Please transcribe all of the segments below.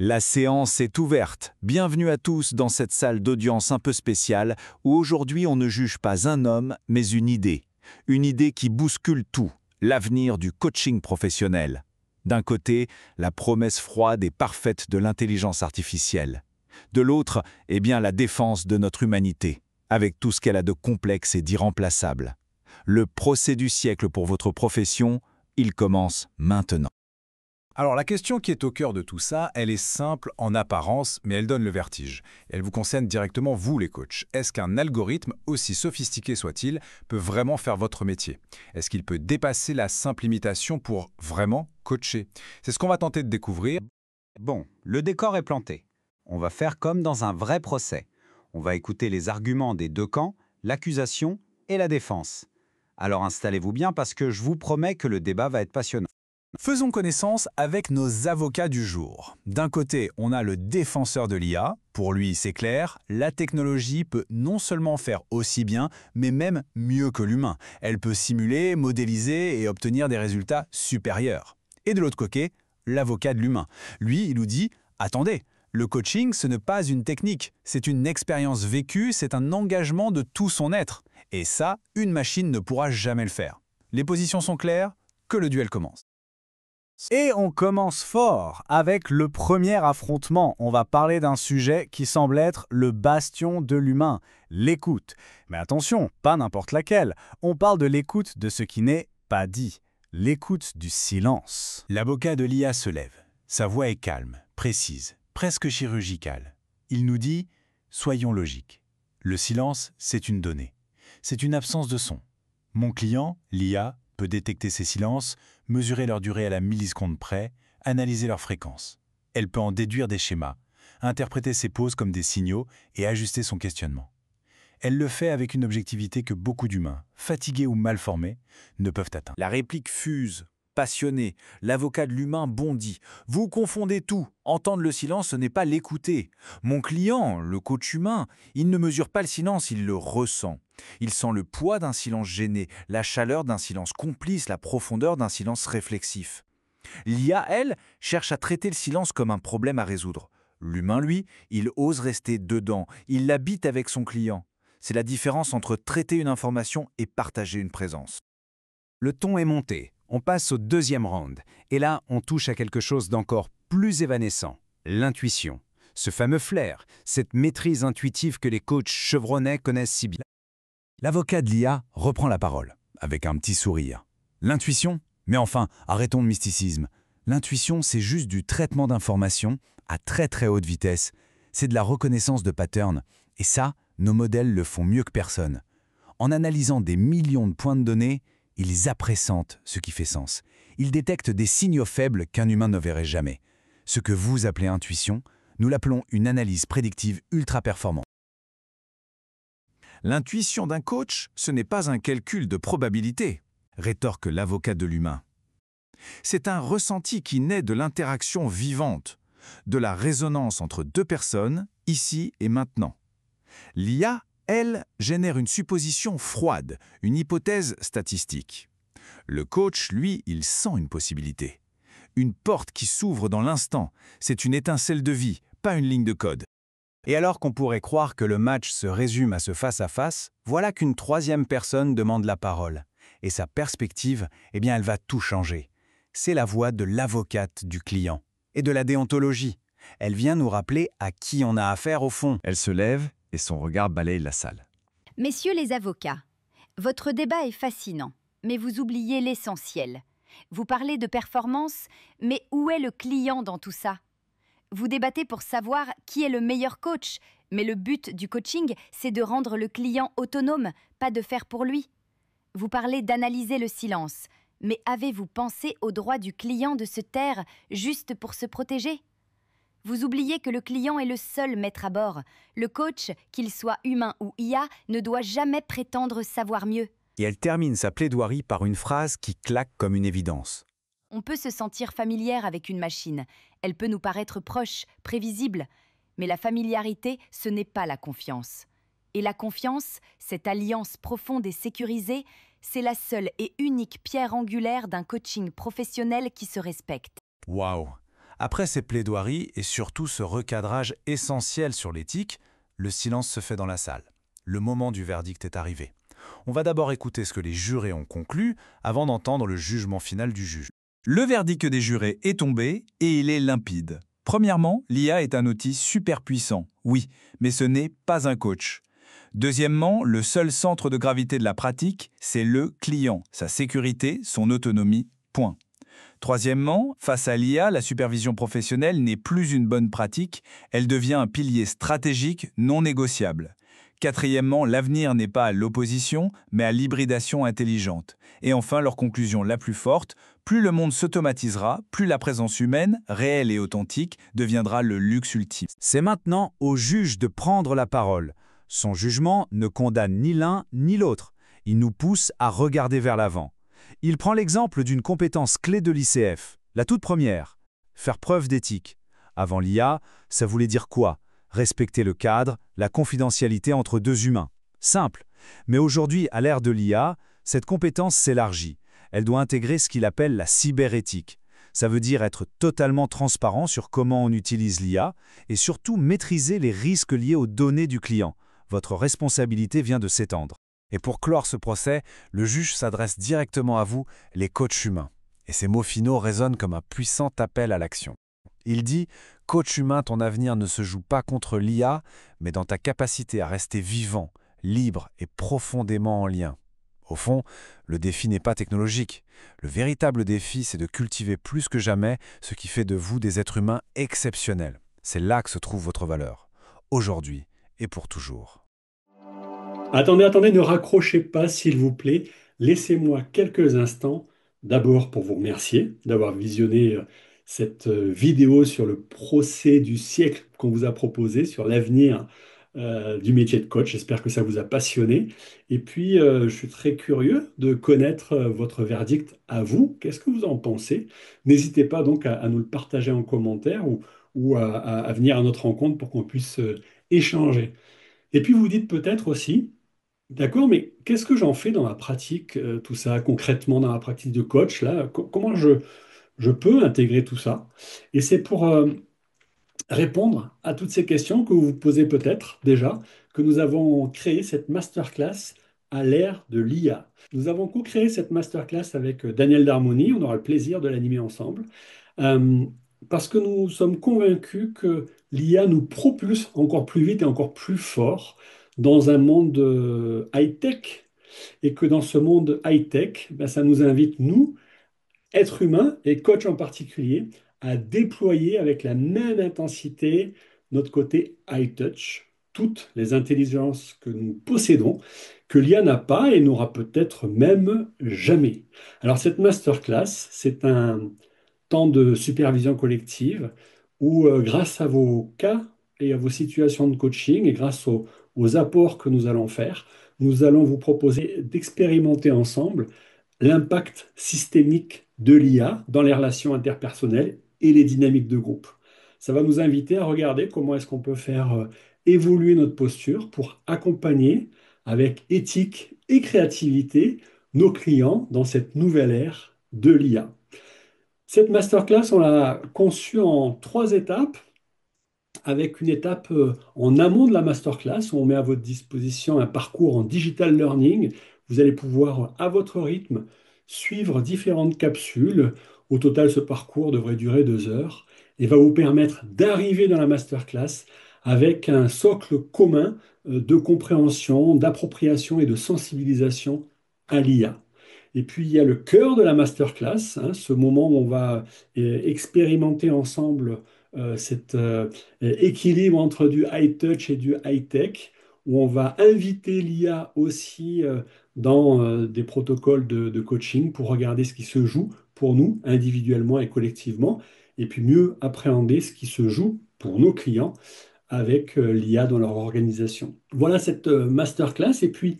La séance est ouverte. Bienvenue à tous dans cette salle d'audience un peu spéciale où aujourd'hui on ne juge pas un homme, mais une idée. Une idée qui bouscule tout, l'avenir du coaching professionnel. D'un côté, la promesse froide et parfaite de l'intelligence artificielle. De l'autre, la défense de notre humanité, avec tout ce qu'elle a de complexe et d'irremplaçable. Le procès du siècle pour votre profession, il commence maintenant. Alors la question qui est au cœur de tout ça, elle est simple en apparence, mais elle donne le vertige. Elle vous concerne directement vous les coachs. Est-ce qu'un algorithme, aussi sophistiqué soit-il, peut vraiment faire votre métier? Est-ce qu'il peut dépasser la simple imitation pour vraiment coacher? C'est ce qu'on va tenter de découvrir. Bon, le décor est planté. On va faire comme dans un vrai procès. On va écouter les arguments des deux camps, l'accusation et la défense. Alors installez-vous bien parce que je vous promets que le débat va être passionnant. Faisons connaissance avec nos avocats du jour. D'un côté, on a le défenseur de l'IA. Pour lui, c'est clair, la technologie peut non seulement faire aussi bien, mais même mieux que l'humain. Elle peut simuler, modéliser et obtenir des résultats supérieurs. Et de l'autre côté, l'avocat de l'humain. Lui, il nous dit « Attendez, le coaching, ce n'est pas une technique, c'est une expérience vécue, c'est un engagement de tout son être. Et ça, une machine ne pourra jamais le faire. » Les positions sont claires, que le duel commence. Et on commence fort avec le premier affrontement. On va parler d'un sujet qui semble être le bastion de l'humain, l'écoute. Mais attention, pas n'importe laquelle. On parle de l'écoute de ce qui n'est pas dit, l'écoute du silence. L'avocat de l'IA se lève. Sa voix est calme, précise, presque chirurgicale. Il nous dit « Soyons logiques. Le silence, c'est une donnée. C'est une absence de son. Mon client, l'IA, peut détecter ces silences, mesurer leur durée à la milliseconde près, analyser leur fréquence. Elle peut en déduire des schémas, interpréter ces pauses comme des signaux et ajuster son questionnement. Elle le fait avec une objectivité que beaucoup d'humains, fatigués ou mal formés, ne peuvent atteindre. La réplique fuse, passionnée, l'avocat de l'humain bondit. Vous confondez tout. Entendre le silence, ce n'est pas l'écouter. Mon client, le coach humain, il ne mesure pas le silence, il le ressent. Il sent le poids d'un silence gêné, la chaleur d'un silence complice, la profondeur d'un silence réflexif. L'IA, elle, cherche à traiter le silence comme un problème à résoudre. L'humain, lui, il ose rester dedans, il l'habite avec son client. C'est la différence entre traiter une information et partager une présence. Le ton est monté. On passe au deuxième round. Et là, on touche à quelque chose d'encore plus évanescent, l'intuition. Ce fameux flair, cette maîtrise intuitive que les coachs chevronnés connaissent si bien. L'avocat de l'IA reprend la parole, avec un petit sourire. L'intuition? Mais enfin, arrêtons le mysticisme. L'intuition, c'est juste du traitement d'informations à très très haute vitesse. C'est de la reconnaissance de patterns. Et ça, nos modèles le font mieux que personne. En analysant des millions de points de données, ils apprécentent ce qui fait sens. Ils détectent des signaux faibles qu'un humain ne verrait jamais. Ce que vous appelez intuition, nous l'appelons une analyse prédictive ultra performante. L'intuition d'un coach, ce n'est pas un calcul de probabilité, rétorque l'avocat de l'humain. C'est un ressenti qui naît de l'interaction vivante, de la résonance entre deux personnes, ici et maintenant. L'IA, elle, génère une supposition froide, une hypothèse statistique. Le coach, lui, il sent une possibilité. Une porte qui s'ouvre dans l'instant, c'est une étincelle de vie, pas une ligne de code. Et alors qu'on pourrait croire que le match se résume à ce face-à-face, voilà qu'une troisième personne demande la parole. Et sa perspective, elle va tout changer. C'est la voix de l'avocate du client et de la déontologie. Elle vient nous rappeler à qui on a affaire au fond. Elle se lève et son regard balaye la salle. Messieurs les avocats, votre débat est fascinant, mais vous oubliez l'essentiel. Vous parlez de performance, mais où est le client dans tout ça? Vous débattez pour savoir qui est le meilleur coach, mais le but du coaching, c'est de rendre le client autonome, pas de faire pour lui. Vous parlez d'analyser le silence, mais avez-vous pensé au droit du client de se taire juste pour se protéger? Vous oubliez que le client est le seul maître à bord. Le coach, qu'il soit humain ou IA, ne doit jamais prétendre savoir mieux. Et elle termine sa plaidoirie par une phrase qui claque comme une évidence. On peut se sentir familière avec une machine. Elle peut nous paraître proche, prévisible. Mais la familiarité, ce n'est pas la confiance. Et la confiance, cette alliance profonde et sécurisée, c'est la seule et unique pierre angulaire d'un coaching professionnel qui se respecte. Waouh! Après ces plaidoiries et surtout ce recadrage essentiel sur l'éthique, le silence se fait dans la salle. Le moment du verdict est arrivé. On va d'abord écouter ce que les jurés ont conclu avant d'entendre le jugement final du juge. Le verdict des jurés est tombé et il est limpide. Premièrement, l'IA est un outil super puissant, oui, mais ce n'est pas un coach. Deuxièmement, le seul centre de gravité de la pratique, c'est le client, sa sécurité, son autonomie, point. Troisièmement, face à l'IA, la supervision professionnelle n'est plus une bonne pratique, elle devient un pilier stratégique non négociable. Quatrièmement, l'avenir n'est pas à l'opposition, mais à l'hybridation intelligente. Et enfin, leur conclusion la plus forte, plus le monde s'automatisera, plus la présence humaine, réelle et authentique, deviendra le luxe ultime. C'est maintenant au juge de prendre la parole. Son jugement ne condamne ni l'un ni l'autre. Il nous pousse à regarder vers l'avant. Il prend l'exemple d'une compétence clé de l'ICF, la toute première, faire preuve d'éthique. Avant l'IA, ça voulait dire quoi? Respecter le cadre, la confidentialité entre deux humains. Simple. Mais aujourd'hui, à l'ère de l'IA, cette compétence s'élargit. Elle doit intégrer ce qu'il appelle la cyberéthique. Ça veut dire être totalement transparent sur comment on utilise l'IA et surtout maîtriser les risques liés aux données du client. Votre responsabilité vient de s'étendre. Et pour clore ce procès, le juge s'adresse directement à vous, les coachs humains. Et ces mots finaux résonnent comme un puissant appel à l'action. Il dit « Coach humain, ton avenir ne se joue pas contre l'IA, mais dans ta capacité à rester vivant, libre et profondément en lien. » Au fond, le défi n'est pas technologique. Le véritable défi, c'est de cultiver plus que jamais ce qui fait de vous des êtres humains exceptionnels. C'est là que se trouve votre valeur, aujourd'hui et pour toujours. Attendez, ne raccrochez pas, s'il vous plaît. Laissez-moi quelques instants, d'abord pour vous remercier d'avoir visionné cette vidéo sur le procès du siècle qu'on vous a proposé, sur l'avenir du métier de coach. J'espère que ça vous a passionné. Et puis, je suis très curieux de connaître votre verdict à vous. Qu'est-ce que vous en pensez? N'hésitez pas donc à nous le partager en commentaire ou à venir à notre rencontre pour qu'on puisse échanger. Et puis, vous dites peut-être aussi, d'accord, mais qu'est-ce que j'en fais dans ma pratique, tout ça, concrètement dans ma pratique de coach, là, comment je peux intégrer tout ça? Et c'est pour répondre à toutes ces questions que vous vous posez peut-être déjà, que nous avons créé cette masterclass à l'ère de l'IA. Nous avons co-créé cette masterclass avec Daniel Darmoni, on aura le plaisir de l'animer ensemble, euh, parce que nous sommes convaincus que l'IA nous propulse encore plus vite et encore plus fort dans un monde high-tech, et que dans ce monde high-tech, ben, ça nous invite, nous, êtres humains et coachs en particulier, à déployer avec la même intensité notre côté high touch, toutes les intelligences que nous possédons, que l'IA n'a pas et n'aura peut-être même jamais. Alors cette masterclass, c'est un temps de supervision collective où, grâce à vos cas et à vos situations de coaching et grâce aux apports que nous allons faire, nous allons vous proposer d'expérimenter ensemble l'impact systémique de l'IA dans les relations interpersonnelles et les dynamiques de groupe. Ça va nous inviter à regarder comment est-ce qu'on peut faire évoluer notre posture pour accompagner avec éthique et créativité nos clients dans cette nouvelle ère de l'IA. Cette masterclass, on l'a conçue en 3 étapes, avec une étape en amont de la masterclass où on met à votre disposition un parcours en digital learning. Vous allez pouvoir, à votre rythme, suivre différentes capsules. Au total, ce parcours devrait durer 2 heures et va vous permettre d'arriver dans la masterclass avec un socle commun de compréhension, d'appropriation et de sensibilisation à l'IA. Et puis, il y a le cœur de la masterclass, hein, ce moment où on va expérimenter ensemble cet équilibre entre du high touch et du high tech, où on va inviter l'IA aussi dans des protocoles de coaching pour regarder ce qui se joue pour nous, individuellement et collectivement, et puis mieux appréhender ce qui se joue pour nos clients avec l'IA dans leur organisation. Voilà cette masterclass. Et puis,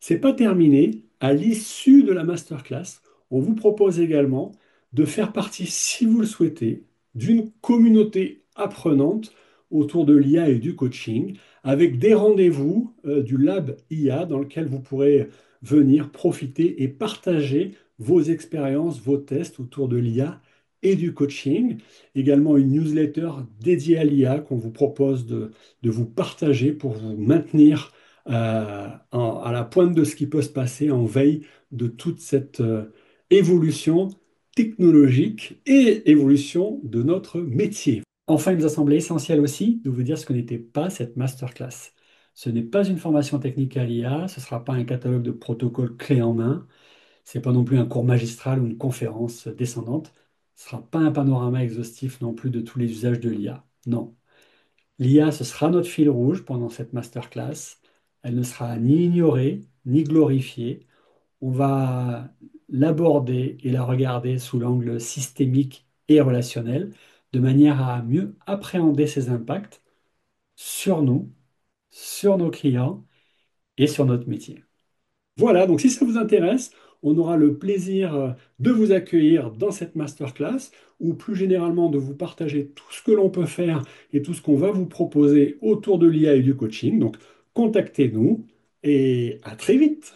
c'est pas terminé. À l'issue de la masterclass, on vous propose également de faire partie, si vous le souhaitez, d'une communauté apprenante autour de l'IA et du coaching, avec des rendez-vous du Lab IA dans lequel vous pourrez venir profiter et partager vos expériences, vos tests autour de l'IA et du coaching. Également une newsletter dédiée à l'IA qu'on vous propose de vous partager pour vous maintenir à la pointe de ce qui peut se passer, en veille de toute cette évolution technologique et évolution de notre métier. Enfin, il nous a semblé essentiel aussi de vous dire ce que n'était pas cette masterclass. Ce n'est pas une formation technique à l'IA, ce ne sera pas un catalogue de protocoles clés en main, ce n'est pas non plus un cours magistral ou une conférence descendante, ce ne sera pas un panorama exhaustif non plus de tous les usages de l'IA. Non. L'IA, ce sera notre fil rouge pendant cette masterclass. Elle ne sera ni ignorée, ni glorifiée. On va l'aborder et la regarder sous l'angle systémique et relationnel, de manière à mieux appréhender ses impacts sur nous, sur nos clients et sur notre métier. Voilà, donc si ça vous intéresse, on aura le plaisir de vous accueillir dans cette masterclass ou plus généralement de vous partager tout ce que l'on peut faire et tout ce qu'on va vous proposer autour de l'IA et du coaching. Donc contactez-nous et à très vite.